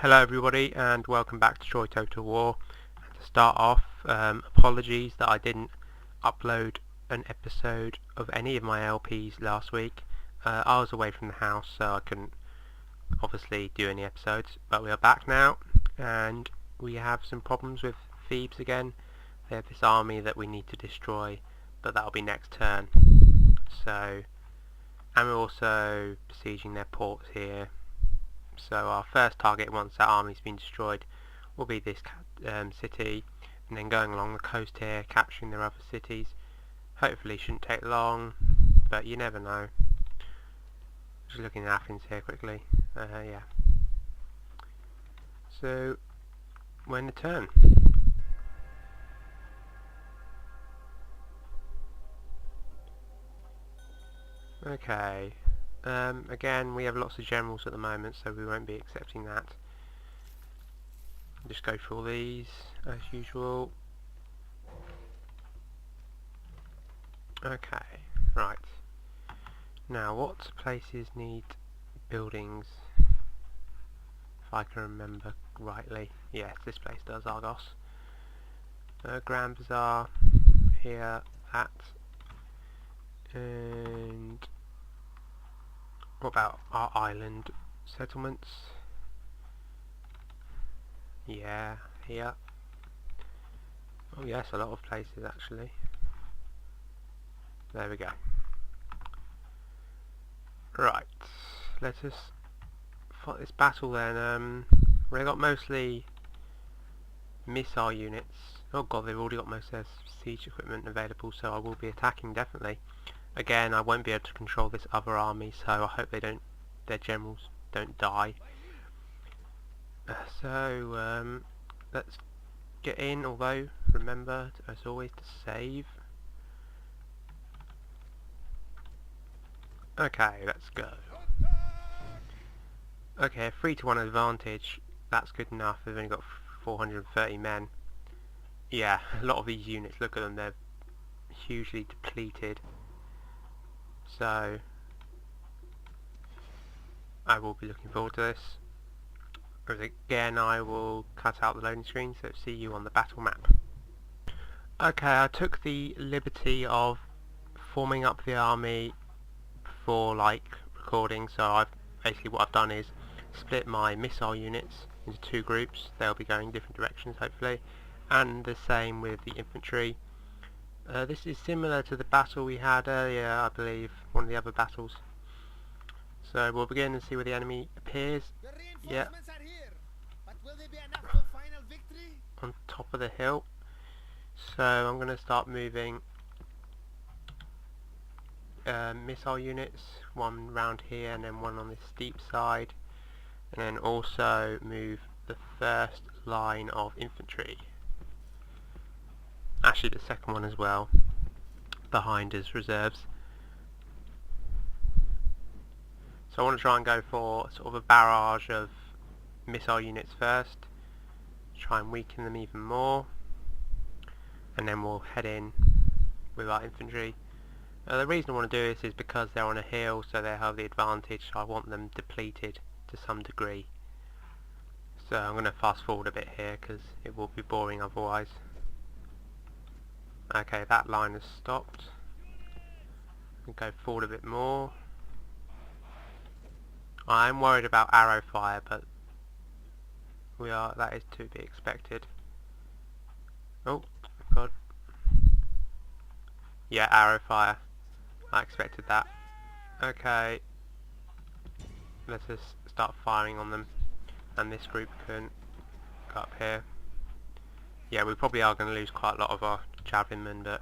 Hello everybody and welcome back to Troy Total War. To start off, apologies that I didn't upload an episode of any of my LPs last week. I was away from the house so I couldn't obviously do any episodes, but we are back now and we have some problems with Thebes again. They have this army that we need to destroy, but that'll be next turn. And we're also besieging their ports here. So our first target, once that army's been destroyed, will be this city, and then going along the coast here, capturing their other cities. Hopefully shouldn't take long, but you never know. Just looking at Athens here quickly. Yeah. So, when the turn. Okay. Again, we have lots of generals at the moment, so we won't be accepting that. Just go through all these as usual. Okay, right. Now, what places need buildings? If I can remember rightly. Yes, this place does, Argos. Grand Bazaar, here, that. And what about our island settlements? Yeah, here. Oh yes, a lot of places actually. There we go. Right, let us fight this battle then. We've got mostly missile units. Oh god, they've already got most of their siege equipment available, so I will be attacking definitely. Again, I won't be able to control this other army, so I hope their generals don't die. Let's get in, although remember as always to save. Okay, let's go. Okay, 3-1 advantage, that's good enough. They've only got 430 men. Yeah, a lot of these units, look at them, they're hugely depleted. So I will be looking forward to this. Again, I will cut out the loading screen, so see you on the battle map. Okay, I took the liberty of forming up the army for recording, so basically what I've done is split my missile units into two groups. They'll be going different directions hopefully, and the same with the infantry. This is similar to the battle we had earlier, I believe, one of the other battles. So we'll begin and see where the enemy appears. Yeah. On top of the hill. So I'm going to start moving missile units, one round here and then one on this steep side, and then also move the first line of infantry. Actually the second one as well, behind as reserves. So I want to try and go for sort of a barrage of missile units first, try and weaken them even more, and then we'll head in with our infantry. The reason I want to do this is because they're on a hill, so they have the advantage, so I want them depleted to some degree. So I'm going to fast forward a bit here because it will be boring otherwise. Okay, that line has stopped. We'll go forward a bit more. I'm worried about arrow fire, but that is to be expected. Oh god. Yeah, arrow fire. I expected that. Okay. Let us start firing on them. And this group can go up here. Yeah, we probably are going to lose quite a lot of our javelinmen, but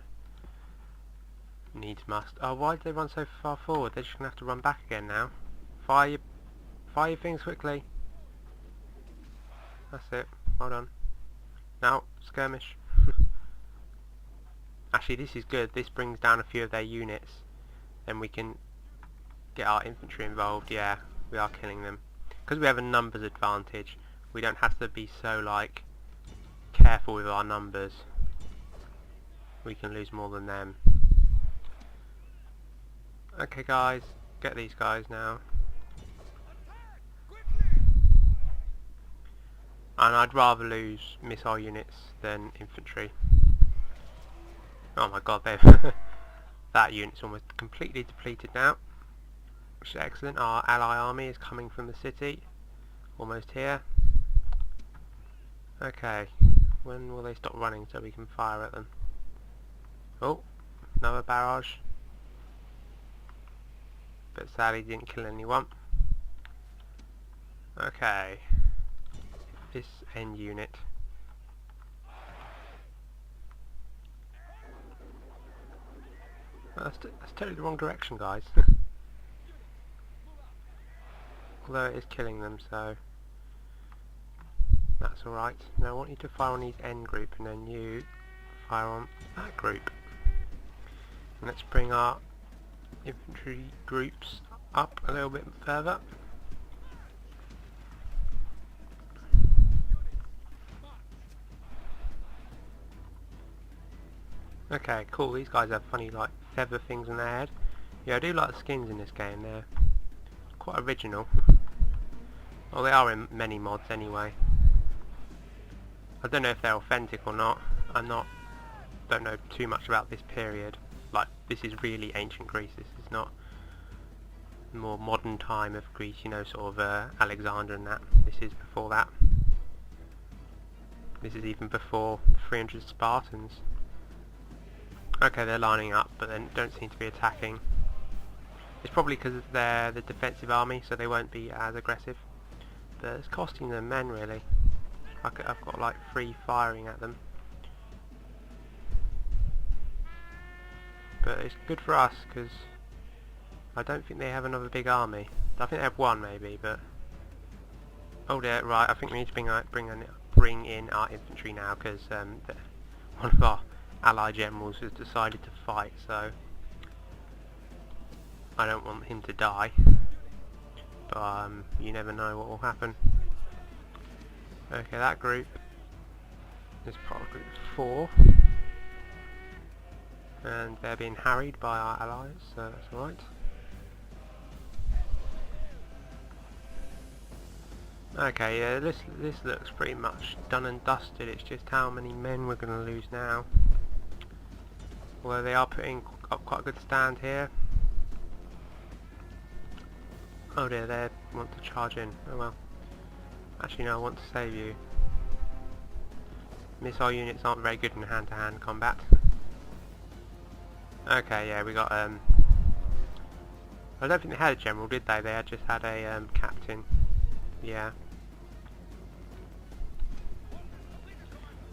needs must. Oh, why did they run so far forward? They're just going to have to run back again now. Fire your things quickly. That's it. Well done. Now, skirmish. Actually, this is good. This brings down a few of their units. Then we can get our infantry involved. Yeah, we are killing them. Because we have a numbers advantage, we don't have to be so, careful with our numbers. We can lose more than them. Okay guys, get these guys now. And I'd rather lose missile units than infantry. Oh my god, that unit's almost completely depleted now, which is excellent. Our ally army is coming from the city, almost here. Okay, when will they stop running so we can fire at them? Oh, another barrage, but sadly didn't kill anyone. Okay, this end unit. That's totally the wrong direction, guys. Although it is killing them, so that's alright. Now I want you to fire on these end group, and then you fire on that group. And let's bring our infantry groups up a little bit further. Okay, cool. These guys have funny like feather things on their head. Yeah, I do like the skins in this game. They're quite original. Well, they are in many mods anyway. I don't know if they're authentic or not. Don't know too much about this period. Like, this is really ancient Greece. This is not more modern time of Greece, you know, sort of Alexander and that. This is before that. This is even before the 300 Spartans. Okay, they're lining up, but they don't seem to be attacking. It's probably because they're the defensive army, so they won't be as aggressive. But it's costing them men, really. I've got like 3 firing at them. But it's good for us, because I don't think they have another big army. I think they have 1 maybe, but... Oh dear, right, I think we need to bring in our infantry now, because one of our Allied generals has decided to fight, so I don't want him to die, but you never know what will happen. Okay, that group is part of group 4, and they're being harried by our allies, so that's alright. Okay, yeah, this looks pretty much done and dusted. It's just how many men we're going to lose now. Although they are putting up quite a good stand here. Oh dear, they want to charge in. Oh well. Actually no, I want to save you. Missile units aren't very good in hand-to-hand combat. Okay, yeah, we got I don't think they had a general, did they? They had just had a captain. Yeah.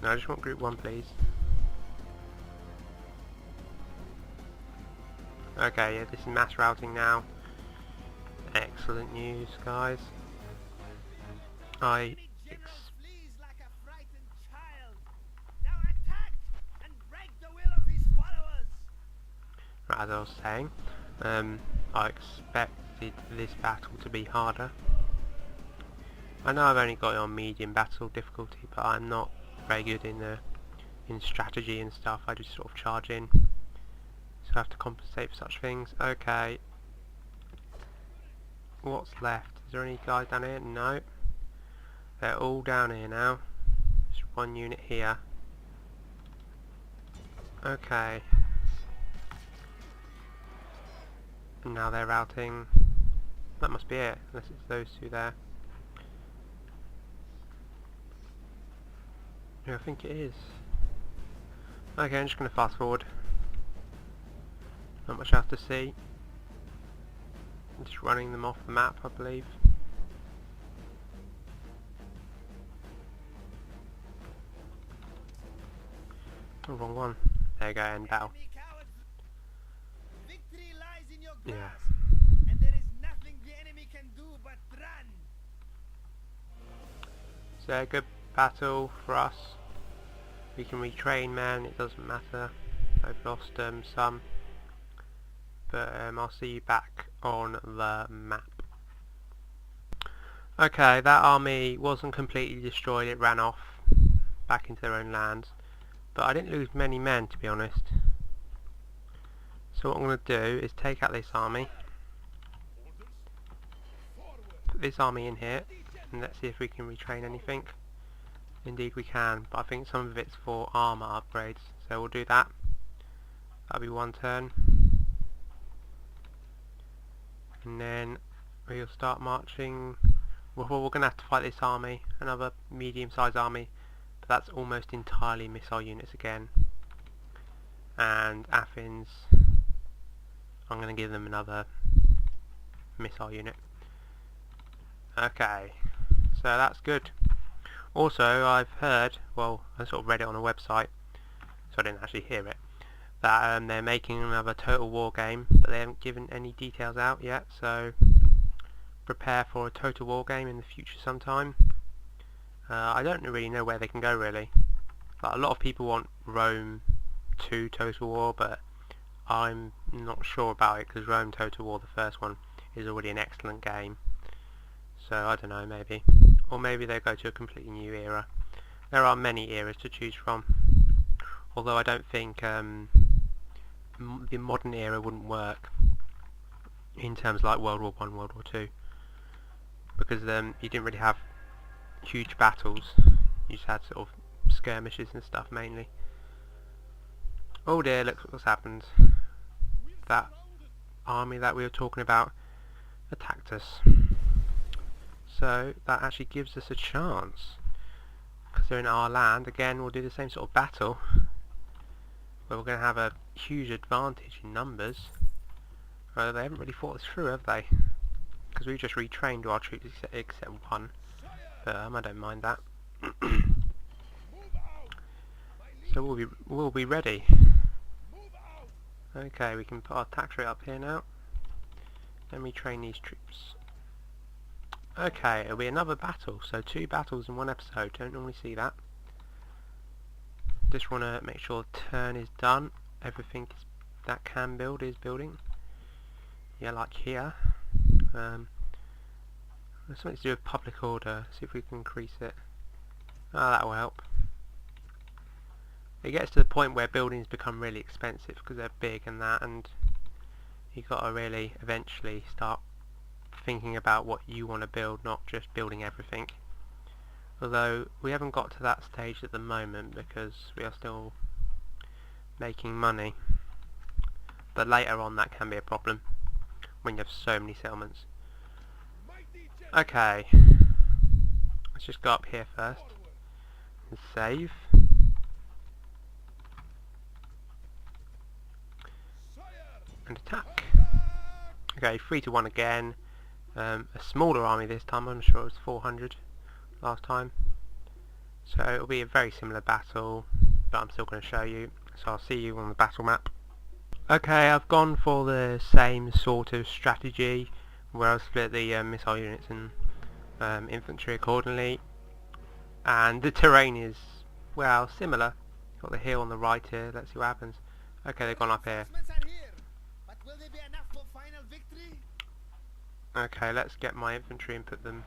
No, I just want group 1, please. Okay, yeah, this is mass routing now. Excellent news, guys. Right, as I was saying, I expected this battle to be harder. I know I've only got it on medium battle difficulty, but I'm not very good in strategy and stuff. I just sort of charge in. So I have to compensate for such things. Okay. What's left? Is there any guys down here? No. They're all down here now. Just 1 unit here. Okay. And now they're routing. That must be it, unless it's those 2 there. Yeah, I think it is. Okay, I'm just going to fast forward. Not much else to see. I'm just running them off the map, I believe. Oh, wrong one. There you go, end battle. Yeah. And there is nothing the enemy can do but run. So a good battle for us. We can retrain men, it doesn't matter. I've lost some. But I'll see you back on the map. Okay, that army wasn't completely destroyed, it ran off back into their own lands. But I didn't lose many men, to be honest. So what I'm going to do is take out this army. Put this army in here, and let's see if we can retrain anything. Indeed we can, but I think some of it's for armour upgrades, so we'll do that. That'll be one turn. And then we'll start marching. Well, we're going to have to fight this army, another medium-sized army, but that's almost entirely missile units again. And Athens, I'm going to give them another missile unit. Okay, so that's good. Also, I've heard, well, I sort of read it on a website, so I didn't actually hear it, that they're making another Total War game, but they haven't given any details out yet, so prepare for a Total War game in the future sometime. I don't really know where they can go, really. Like, a lot of people want Rome 2 Total War, but I'm not sure about it, because Rome Total War, the first one, is already an excellent game. So, I don't know, maybe. Or maybe they'll go to a completely new era. There are many eras to choose from. Although I don't think the modern era wouldn't work in terms like World War 1, World War 2. Because you didn't really have huge battles. You just had sort of skirmishes and stuff mainly. Oh dear, look what's happened. That army that we were talking about attacked us. So that actually gives us a chance. Because they're in our land, again we'll do the same sort of battle. But we're going to have a huge advantage in numbers. They haven't really thought this through, have they? Because we've just retrained our troops except one. But I don't mind that. So we'll be ready. Okay, we can put our tax rate up here now. Then we train these troops. Okay, it'll be another battle. So 2 battles in one episode. Don't normally see that. Just want to make sure the turn is done. Everything that can build is building. Yeah, like here. There's something to do with public order. See if we can increase it. That will help. It gets to the point where buildings become really expensive because they're big and that, and you got to really eventually start thinking about what you want to build, not just building everything. Although we haven't got to that stage at the moment because we are still making money. But later on that can be a problem when you have so many settlements. Okay, let's just go up here first and save. And attack. Okay, 3-1 again. A smaller army this time. I'm sure it was 400 last time. So it'll be a very similar battle, but I'm still going to show you. So I'll see you on the battle map. Okay, I've gone for the same sort of strategy where I'll split the missile units and infantry accordingly. And the terrain is, well, similar. Got the hill on the right here. Let's see what happens. Okay, they've gone up here. Will they be enough for final victory? Okay, let's get my infantry and put them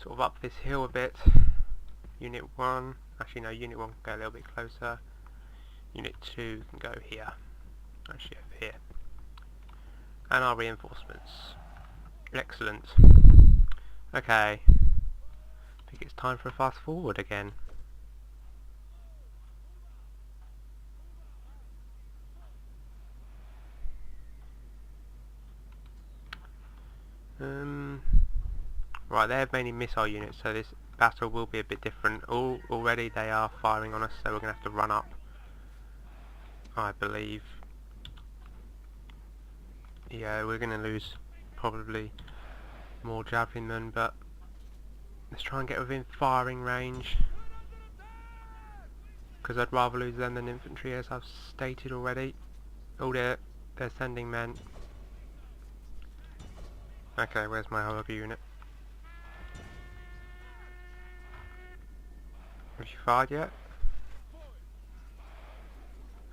sort of up this hill a bit. Unit 1, actually no, Unit 1 can go a little bit closer. Unit 2 can go here. Actually over here. And our reinforcements. Excellent. Okay. I think it's time for a fast forward again. Right, they have mainly missile units, so this battle will be a bit different. Already they are firing on us, so we're going to have to run up, I believe. Yeah, we're going to lose probably more javelin men, but let's try and get within firing range. Because I'd rather lose them than infantry, as I've stated already. Oh dear, they're sending men. Okay, where's my other unit? Have you fired yet?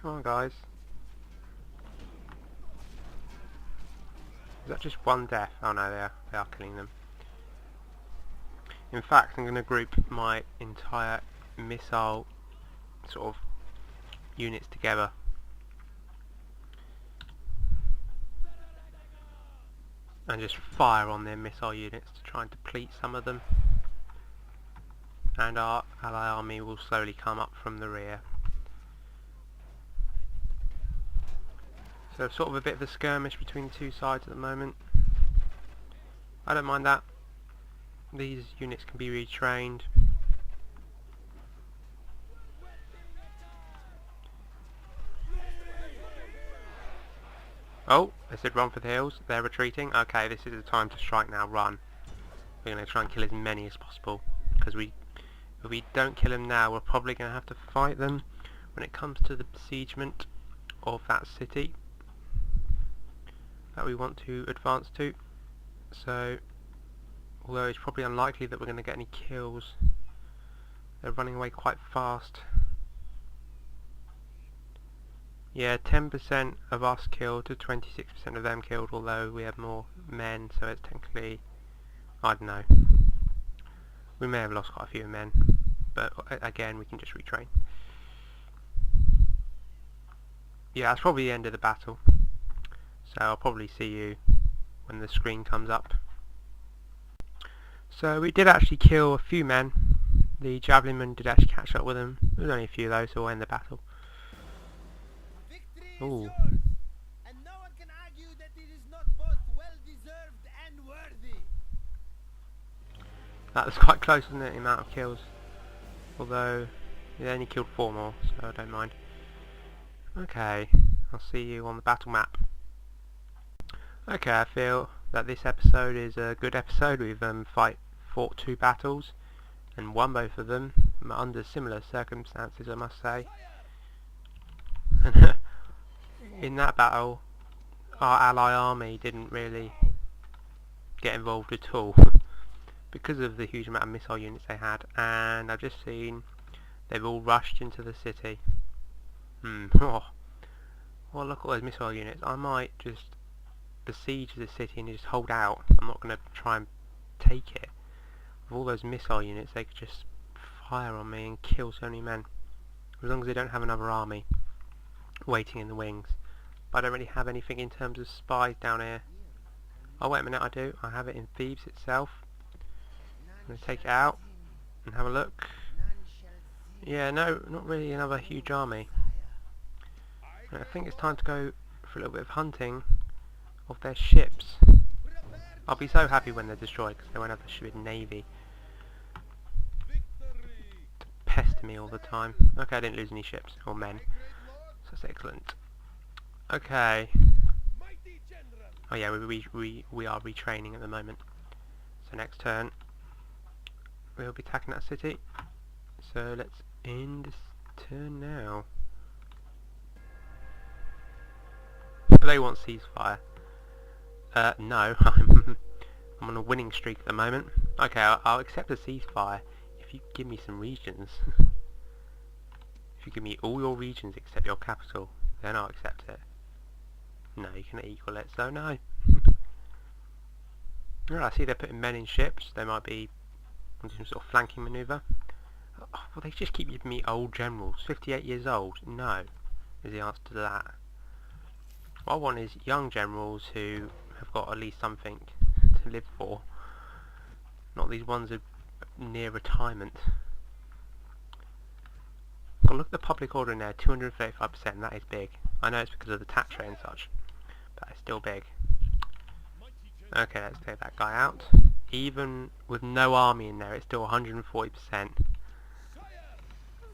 Come on guys. Is that just one death? Oh no, they are killing them. In fact, I'm going to group my entire missile sort of units together. And just fire on their missile units to try and deplete some of them. and our ally army will slowly come up from the rear. So sort of a bit of a skirmish between the two sides at the moment. I don't mind that. These units can be retrained. Oh, they said run for the hills. They're retreating. Okay, this is the time to strike now. Run. We're going to try and kill as many as possible, because if we don't kill them now, we're probably going to have to fight them when it comes to the besiegement of that city that we want to advance to. So, although it's probably unlikely that we're going to get any kills, they're running away quite fast. Yeah, 10% of us killed to 26% of them killed, although we have more men, so it's technically, I don't know. We may have lost quite a few men, but again, we can just retrain. Yeah, that's probably the end of the battle, so I'll probably see you when the screen comes up. So we did actually kill a few men. The javelinmen did actually catch up with them. There was only a few though, so we'll end the battle. Victory is Ooh. yours, and no one can argue that it is not both well-deserved and worthy. That was quite close, wasn't it, the amount of kills? Although, they only killed 4 more, so I don't mind. Okay, I'll see you on the battle map. Okay, I feel that this episode is a good episode. We've fought 2 battles, and won both of them, under similar circumstances, I must say. In that battle, our ally army didn't really get involved at all because of the huge amount of missile units they had, and I've just seen they've all rushed into the city. Oh. Well, look at all those missile units. I might just besiege the city and just hold out. I'm not going to try and take it. With all those missile units, they could just fire on me and kill so many men, as long as they don't have another army waiting in the wings. But I don't really have anything in terms of spies down here. Oh, wait a minute, I do. I have it in Thebes itself. I'm going to take it out and have a look. Yeah, no, not really another huge army. And I think it's time to go for a little bit of hunting of their ships. I'll be so happy when they're destroyed, because they won't have the stupid navy to pester me all the time. Okay, I didn't lose any ships or men, so that's excellent. Okay. Oh yeah, we are retraining at the moment. So next turn we'll be attacking that city. So let's end this turn now. They want ceasefire. No, I'm on a winning streak at the moment. Okay, I'll accept a ceasefire if you give me some regions. If you give me all your regions except your capital, then I'll accept it. No, you cannot equal it, so no. Alright, I see they're putting men in ships. They might be on some sort of flanking manoeuvre. Oh, well, they just keep giving me old generals. 58 years old? No, is the answer to that. What I want is young generals who have got at least something to live for. Not these ones who are near retirement. Oh, look at the public order in there, 235%, that is big. I know it's because of the tax rate and such, but it's still big. Okay, let's take that guy out. Even with no army in there, it's still 140%.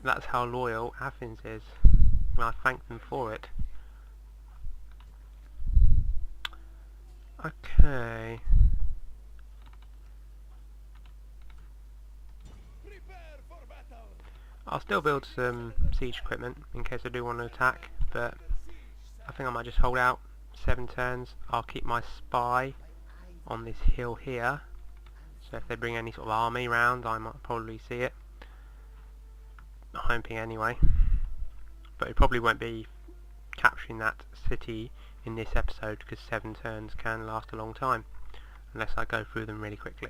That's how loyal Athens is, and I thank them for it. Okay. I'll still build some siege equipment in case I do want to attack, but I think I might just hold out 7 turns. I'll keep my spy on this hill here, so if they bring any sort of army round, I might probably see it. I'm hoping anyway, but it probably won't be capturing that city in this episode, because 7 turns can last a long time unless I go through them really quickly.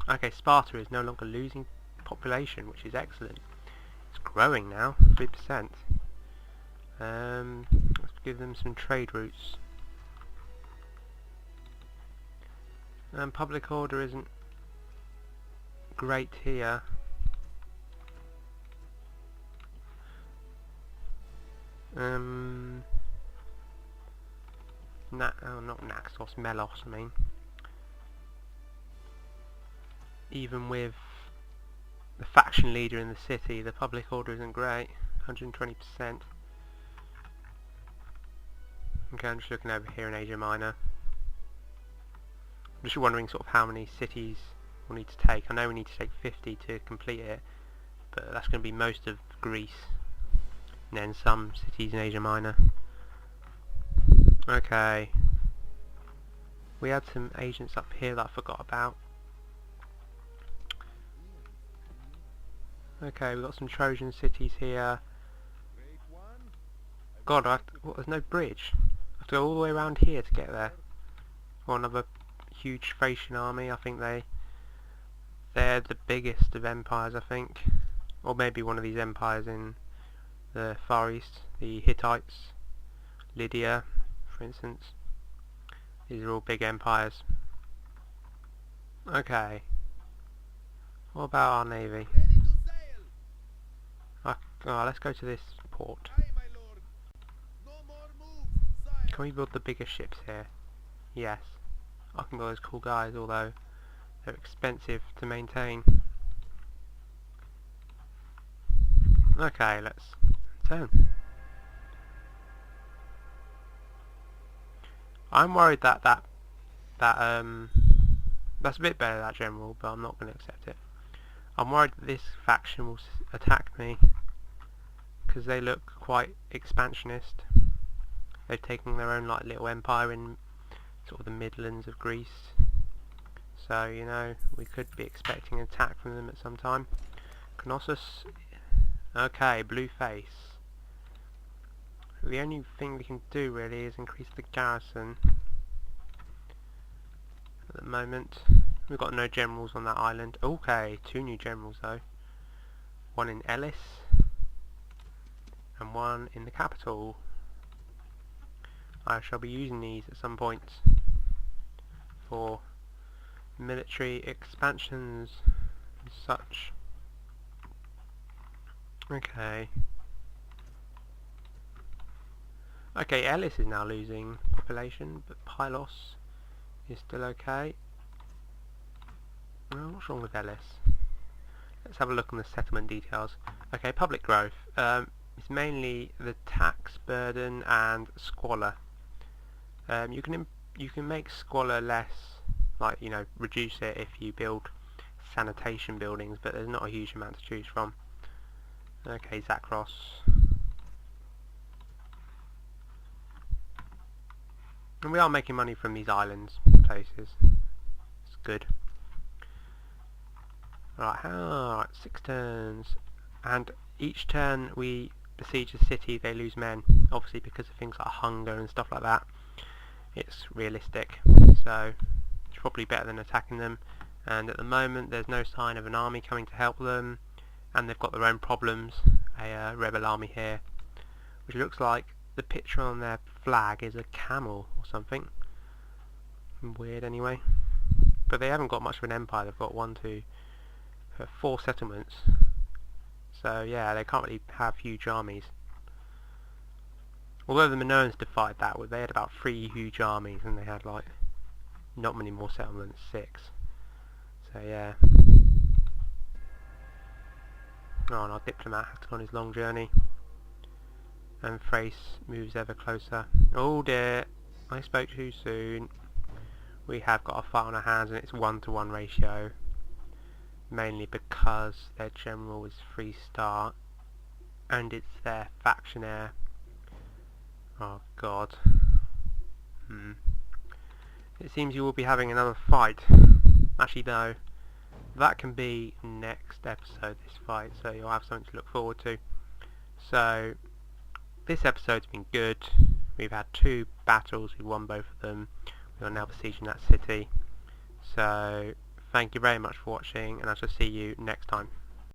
Okay, Sparta is no longer losing population, which is excellent. It's growing now, 3%. Let's give them some trade routes. Public order isn't great here. Not Naxos, Melos, I mean. Even with the faction leader in the city, the public order isn't great. 120%. Okay, I'm just looking over here in Asia Minor. I'm just wondering sort of how many cities we'll need to take. I know we need to take 50 to complete it, but that's going to be most of Greece, and then some cities in Asia Minor. Okay. We had some agents up here that I forgot about. Okay, we've got some Trojan cities here. God, there's no bridge. I have to go all the way around here to get there. Or another huge Thracian army. I think they're the biggest of empires, I think. Or maybe one of these empires in the Far East. The Hittites, Lydia, for instance. These are all big empires. Okay. What about our navy? Ready to sail. Let's go to this port. Aye, my lord. No more moves, sire. Can we build the bigger ships here? Yes. I can build those cool guys, although they're expensive to maintain. Okay, let's turn. I'm worried that's a bit better, that general, but I'm not going to accept it. I'm worried that this faction will attack me, because they look quite expansionist. They've taken their own like little empire in sort of the Midlands of Greece. So, you know, we could be expecting an attack from them at some time. Knossos. Okay, blue face. The only thing we can do really is increase the garrison. At the moment, we've got no generals on that island. Okay, 2 new generals though. One in Ellis and one in the capital. I shall be using these at some point for military expansions and such. Okay. Okay, Ellis is now losing population, but Pylos is still okay. Well, what's wrong with Ellis? Let's have a look on the settlement details. Okay, public growth. It's mainly the tax burden and squalor. You can make squalor less, like, you know, reduce it if you build sanitation buildings, but there's not a huge amount to choose from. Okay, Zakros. And we are making money from these islands places. It's good. Alright, 6 turns. And each turn we besiege a city, they lose men. Obviously because of things like hunger and stuff like that. It's realistic. So it's probably better than attacking them. And at the moment there's no sign of an army coming to help them. And they've got their own problems. A rebel army here. Which looks like the picture on their flag is a camel or something. Weird anyway. But they haven't got much of an empire. They've got 4 settlements. So yeah, they can't really have huge armies. Although the Minoans defied that, they had about 3 huge armies and they had like not many more settlements, 6. So yeah. Oh, and our diplomat has gone his long journey. And Thrace moves ever closer. Oh dear, I spoke too soon. We have got a fight on our hands and it's 1-to-1 ratio. Mainly because their general is 3-star and it's their faction heir. Oh god. It seems you will be having another fight. Actually no, that can be next episode, this fight, so you'll have something to look forward to. So this episode's been good. We've had 2 battles, we've won both of them. We are now besieging that city. So thank you very much for watching, and I shall see you next time.